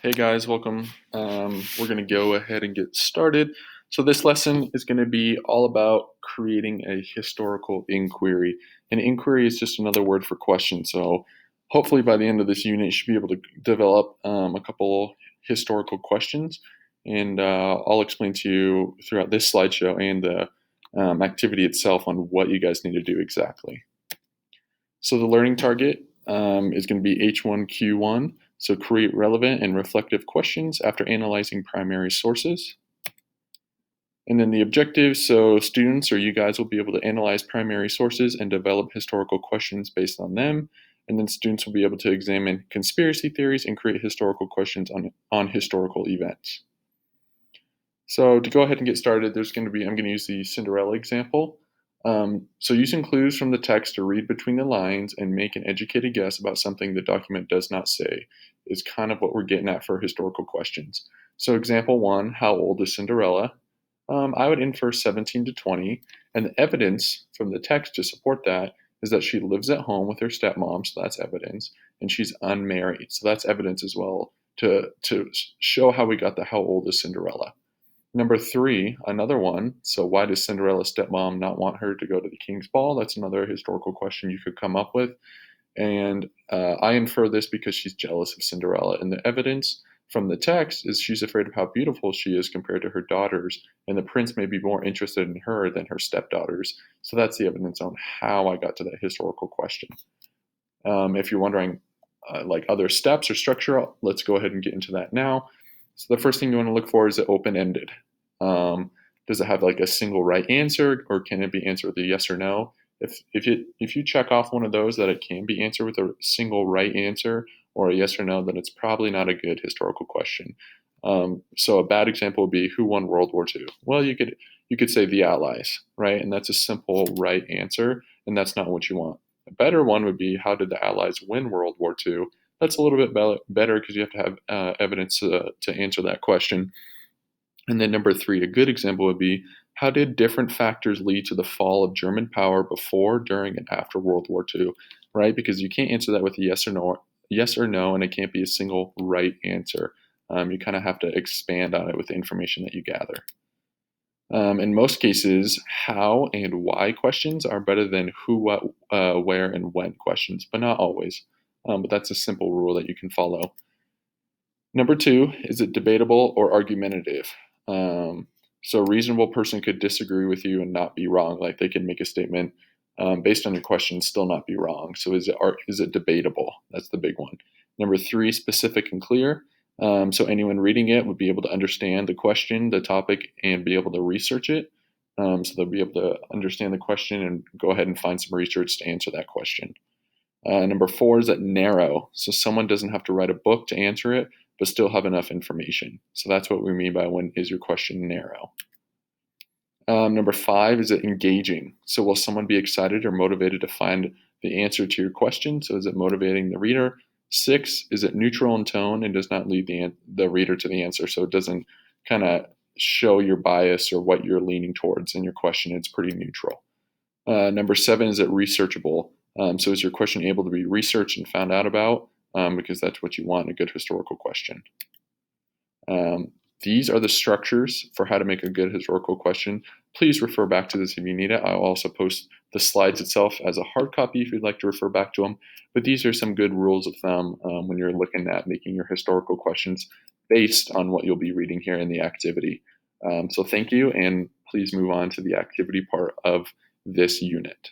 Hey guys, welcome. We're going to go ahead and get started. So, this lesson is going to be all about creating a historical inquiry. An inquiry is just another word for question. So, hopefully, by the end of this unit, you should be able to develop a couple historical questions. And I'll explain to you throughout this slideshow and the activity itself on what you guys need to do exactly. So, the learning target is going to be H1Q1. So create relevant and reflective questions after analyzing primary sources. And then the objectives, so students or you guys will be able to analyze primary sources and develop historical questions based on them. And then students will be able to examine conspiracy theories and create historical questions on historical events. So to go ahead and get started, I'm going to use the Cinderella example. So using clues from the text to read between the lines and make an educated guess about something the document does not say is kind of what we're getting at for historical questions. So example 1, how old is Cinderella? I would infer 17 to 20, and the evidence from the text to support that is that she lives at home with her stepmom, so that's evidence, and she's unmarried, so that's evidence as well to show how we got the how old is Cinderella. Number 3, another one. So why does Cinderella's stepmom not want her to go to the king's ball? That's another historical question you could come up with. And I infer this because she's jealous of Cinderella. And the evidence from the text is she's afraid of how beautiful she is compared to her daughters. And the prince may be more interested in her than her stepdaughters. So that's the evidence on how I got to that historical question. If you're wondering like other steps or structure, let's go ahead and get into that now. So the first thing you want to look for is it open-ended. Does it have like a single right answer, or can it be answered with a yes or no? If you check off one of those that it can be answered with a single right answer or a yes or no, then it's probably not a good historical question. So a bad example would be who won World War II? Well, you could say the Allies, right? And that's a simple right answer, and that's not what you want. A better one would be how did the Allies win World War II? That's a little bit better because you have to have evidence to answer that question. And then number 3, a good example would be how did different factors lead to the fall of German power before, during, and after World War II, right? Because you can't answer that with a yes or no, and it can't be a single right answer. You kind of have to expand on it with the information that you gather. In most cases, how and why questions are better than who, what, where, and when questions, but not always. But that's a simple rule that you can follow. Number 2, is it debatable or argumentative? So a reasonable person could disagree with you and not be wrong. Like they can make a statement based on your question, still not be wrong. So is it debatable? That's the big one. Number 3, specific and clear. So anyone reading it would be able to understand the question, the topic, and be able to research it. So they'll be able to understand the question and go ahead and find some research to answer that question. Number 4 is that narrow. So someone doesn't have to write a book to answer it, but still have enough information. So that's what we mean by when is your question narrow. Number 5 is it engaging. So will someone be excited or motivated to find the answer to your question? So is it motivating the reader? 6, is it neutral in tone and does not lead the reader to the answer? So it doesn't kind of show your bias or what you're leaning towards in your question. It's pretty neutral. Number 7, is it researchable? So is your question able to be researched and found out about? Because that's what you want in a good historical question. These are the structures for how to make a good historical question. Please refer back to this if you need it. I'll also post the slides itself as a hard copy if you'd like to refer back to them. But these are some good rules of thumb when you're looking at making your historical questions based on what you'll be reading here in the activity. So thank you, and please move on to the activity part of this unit.